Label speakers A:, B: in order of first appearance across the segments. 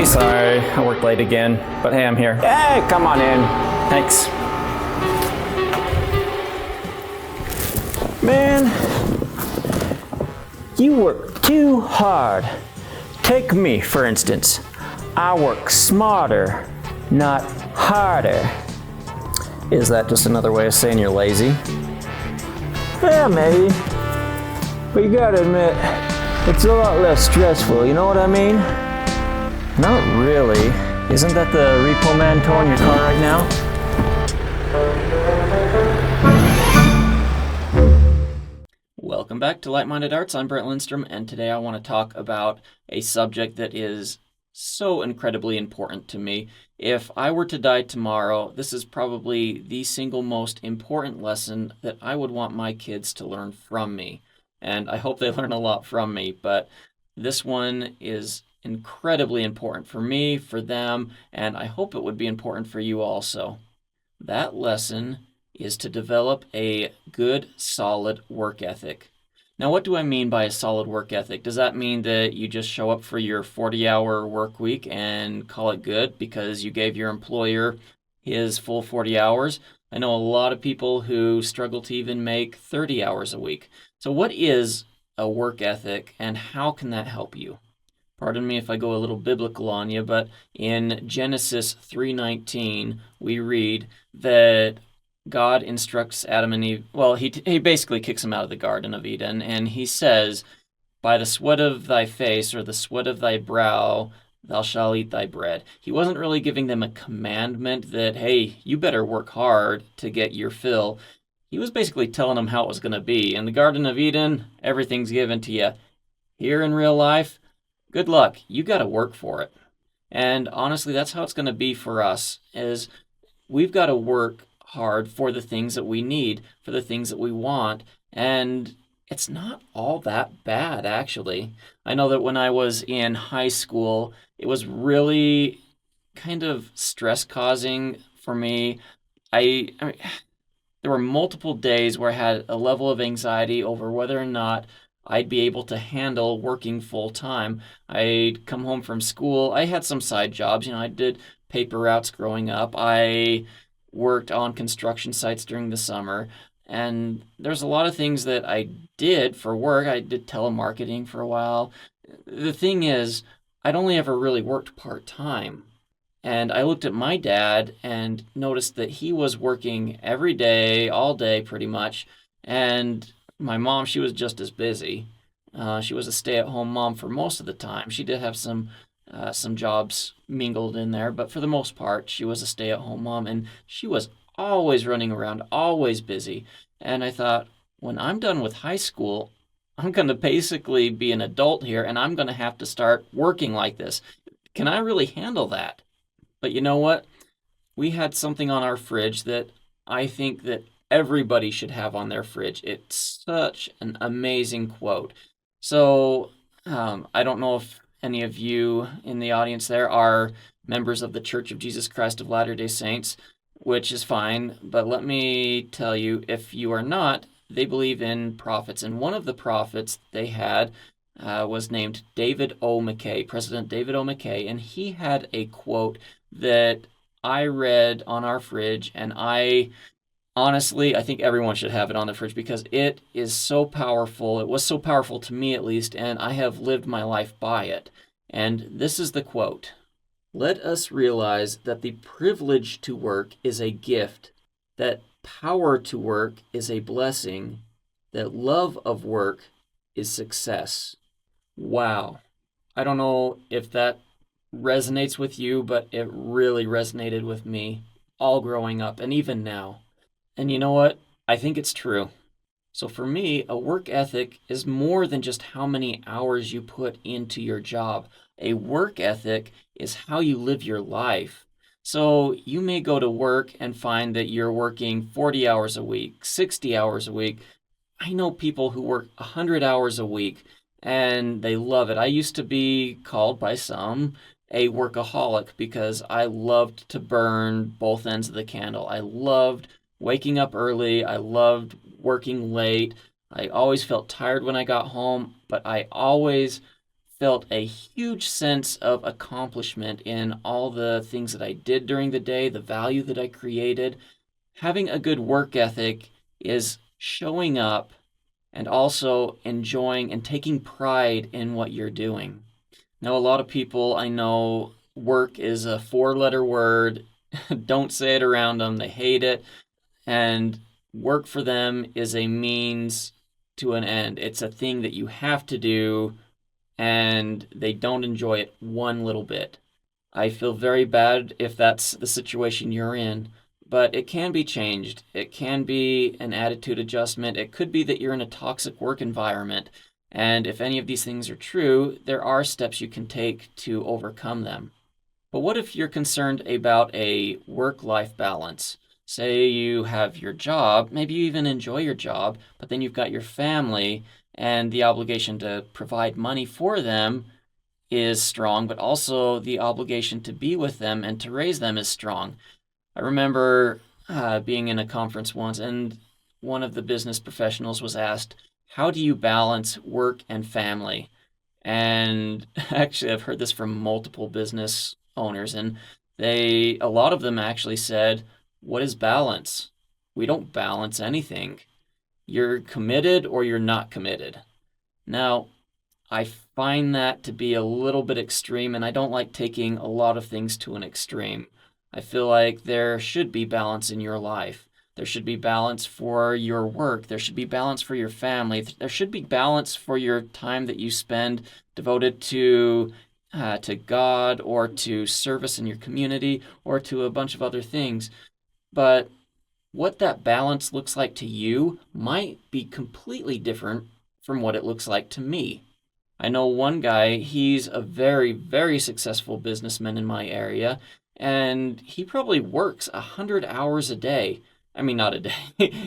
A: sorry, I worked late again, but hey, I'm here. Hey, come on in. Thanks. Man, you work too hard. Take me, for instance. I work smarter, not harder. Is that just another way of saying you're lazy? Yeah, maybe. But you gotta admit, it's a lot less stressful, you know what I mean? Not really. Isn't that the repo man towing your car right now?
B: Welcome back to Light-Minded Arts. I'm Brent Lindstrom, and today I want to talk about a subject that is so incredibly important to me. If I were to die tomorrow, this is probably the single most important lesson that I would want my kids to learn from me. And I hope they learn a lot from me, but this one is incredibly important for me, for them, and I hope it would be important for you also. That lesson is to develop a good, solid work ethic. Now, what do I mean by a solid work ethic? Does that mean that you just show up for your 40-hour work week and call it good because you gave your employer his full 40 hours? I know a lot of people who struggle to even make 30 hours a week. So what is a work ethic, and how can that help you? Pardon me if I go a little biblical on you, but in Genesis 3:19, we read that God instructs Adam and Eve. Well, he basically kicks them out of the Garden of Eden, and he says, by the sweat of thy face or the sweat of thy brow, thou shalt eat thy bread. He wasn't really giving them a commandment that, hey, you better work hard to get your fill. He was basically telling them how it was going to be. In the Garden of Eden, everything's given to you. Here in real life, good luck. You got to work for it. And honestly, that's how it's going to be for us, is we've got to work hard for the things that we need, for the things that we want, and it's not all that bad, actually. I know that when I was in high school, it was really kind of stress-causing for me. I mean, there were multiple days where I had a level of anxiety over whether or not I'd be able to handle working full-time. I'd come home from school. I had some side jobs. I did paper routes growing up. I worked on construction sites during the summer, and there's a lot of things that I did for work. I did telemarketing for a while. The thing is, I'd only ever really worked part-time. And I looked at my dad and noticed that he was working every day, all day pretty much. And my mom, she was just as busy. She was a stay-at-home mom for most of the time. She did have some jobs mingled in there, but for the most part, she was a stay-at-home mom, and she was always running around, always busy. And I thought, when I'm done with high school, I'm going to basically be an adult here, and I'm going to have to start working like this. Can I really handle that? But you know what? We had something on our fridge that I think that everybody should have on their fridge. It's such an amazing quote. So, I don't know if any of you in the audience there are members of the Church of Jesus Christ of Latter-day Saints, which is fine, but let me tell you, if you are not, they believe in prophets. And one of the prophets they had was named David O. McKay, President David O. McKay, and he had a quote that I read on our fridge, and honestly, I think everyone should have it on the fridge because it is so powerful. It was so powerful to me, at least, and I have lived my life by it. And this is the quote: "Let us realize that the privilege to work is a gift, that power to work is a blessing, that love of work is success." Wow. I don't know if that resonates with you, but it really resonated with me all growing up and even now. And you know what? I think it's true. So for me, a work ethic is more than just how many hours you put into your job. A work ethic is how you live your life. So you may go to work and find that you're working 40 hours a week, 60 hours a week. I know people who work 100 hours a week, and they love it. I used to be called by some a workaholic because I loved to burn both ends of the candle. I loved waking up early. I loved working late. I always felt tired when I got home, but I always felt a huge sense of accomplishment in all the things that I did during the day, the value that I created. Having a good work ethic is showing up and also enjoying and taking pride in what you're doing. Now, a lot of people I know, work is a four-letter word. Don't say it around them. They hate it. And work for them is a means to an end. It's a thing that you have to do, and they don't enjoy it one little bit. I feel very bad if that's the situation you're in, but it can be changed. It can be an attitude adjustment. It could be that you're in a toxic work environment. And if any of these things are true, there are steps you can take to overcome them. But what if you're concerned about a work-life balance? Say you have your job, maybe you even enjoy your job, but then you've got your family, and the obligation to provide money for them is strong, but also the obligation to be with them and to raise them is strong. I remember being in a conference once, and one of the business professionals was asked, how do you balance work and family? And actually, I've heard this from multiple business owners, and a lot of them actually said, what is balance? We don't balance anything. You're committed or you're not committed. Now, I find that to be a little bit extreme, and I don't like taking a lot of things to an extreme. I feel like there should be balance in your life. There should be balance for your work. There should be balance for your family. There should be balance for your time that you spend devoted to God or to service in your community or to a bunch of other things. But what that balance looks like to you might be completely different from what it looks like to me. I know one guy, he's a very, very successful businessman in my area, and he probably works 100 hours a day. I mean, not a day.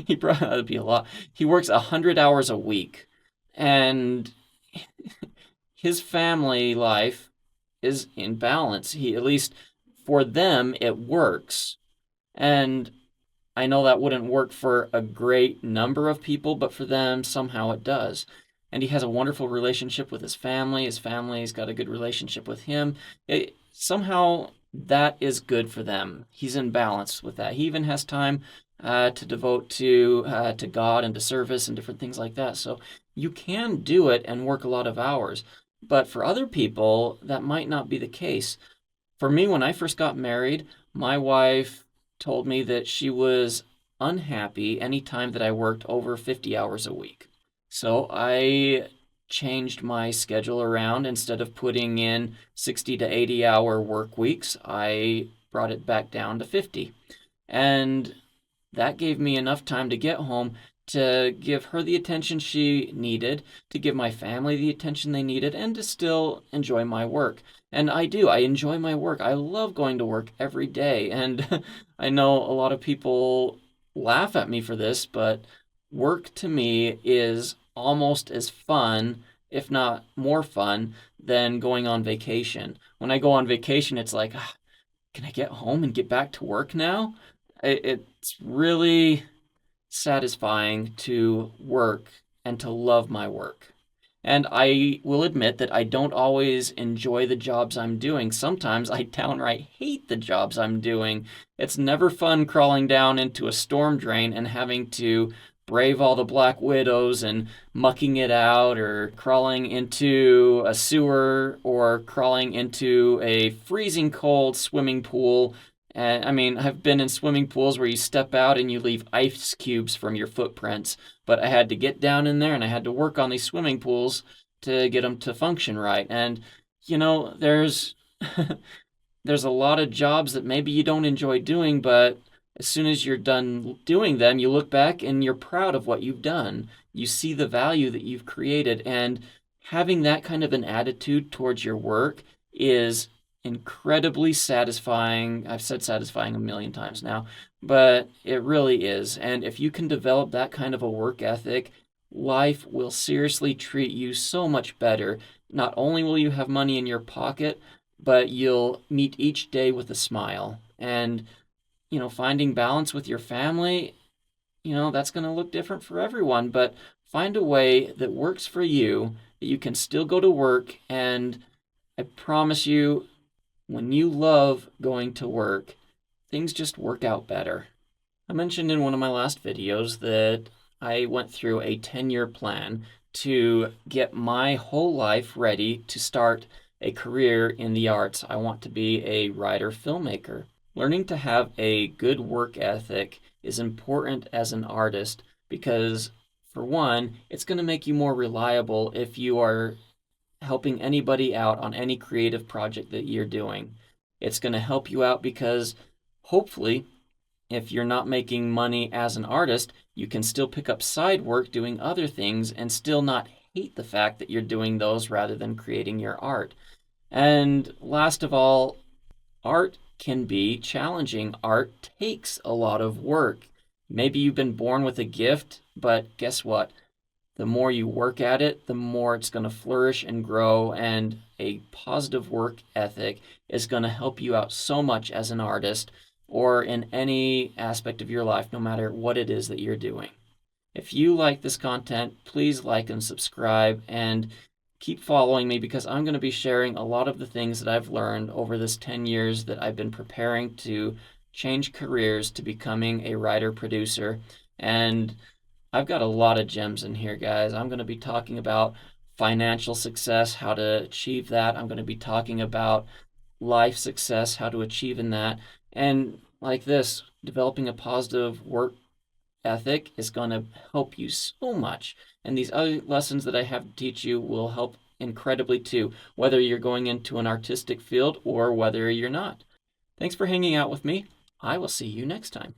B: He probably, that'd be a lot. He works 100 hours a week, and his family life is in balance. At least for them, it works. And I know that wouldn't work for a great number of people, but for them, somehow it does. And he has a wonderful relationship with his family. His family's got a good relationship with him. Somehow that is good for them. He's in balance with that. He even has time to devote to God and to service and different things like that. So you can do it and work a lot of hours. But for other people, that might not be the case. For me, when I first got married, my wife told me that she was unhappy anytime that I worked over 50 hours a week. So I changed my schedule around. Instead of putting in 60 to 80 hour work weeks, I brought it back down to 50. And that gave me enough time to get home to give her the attention she needed, to give my family the attention they needed, and to still enjoy my work. And I do. I enjoy my work. I love going to work every day. And I know a lot of people laugh at me for this, but work to me is almost as fun, if not more fun, than going on vacation. When I go on vacation, it's like, can I get home and get back to work now? It's really satisfying to work and to love my work. And I will admit that I don't always enjoy the jobs I'm doing. Sometimes I downright hate the jobs I'm doing. It's never fun crawling down into a storm drain and having to brave all the black widows and mucking it out, or crawling into a sewer, or crawling into a freezing cold swimming pool. And I mean, I've been in swimming pools where you step out and you leave ice cubes from your footprints, but I had to get down in there and I had to work on these swimming pools to get them to function right. And, there's there's a lot of jobs that maybe you don't enjoy doing, but as soon as you're done doing them, you look back and you're proud of what you've done. You see the value that you've created, and having that kind of an attitude towards your work is incredibly satisfying. I've said satisfying a million times now, but it really is. And if you can develop that kind of a work ethic, life will seriously treat you so much better. Not only will you have money in your pocket, but you'll meet each day with a smile. And finding balance with your family, that's going to look different for everyone, but find a way that works for you that you can still go to work, and I promise you, when you love going to work, things just work out better. I mentioned in one of my last videos that I went through a 10-year plan to get my whole life ready to start a career in the arts. I want to be a writer-filmmaker. Learning to have a good work ethic is important as an artist because, for one, it's going to make you more reliable if you are helping anybody out on any creative project that you're doing. It's going to help you out because, hopefully, if you're not making money as an artist, you can still pick up side work doing other things and still not hate the fact that you're doing those rather than creating your art. And last of all, art can be challenging. Art takes a lot of work. Maybe you've been born with a gift, but guess what? The more you work at it, the more it's going to flourish and grow, and a positive work ethic is going to help you out so much as an artist or in any aspect of your life, no matter what it is that you're doing. If you like this content, please like and subscribe, and keep following me because I'm going to be sharing a lot of the things that I've learned over this 10 years that I've been preparing to change careers to becoming a writer-producer. And I've got a lot of gems in here, guys. I'm going to be talking about financial success, how to achieve that. I'm going to be talking about life success, how to achieve in that. And like this, developing a positive work ethic is going to help you so much. And these other lessons that I have to teach you will help incredibly too, whether you're going into an artistic field or whether you're not. Thanks for hanging out with me. I will see you next time.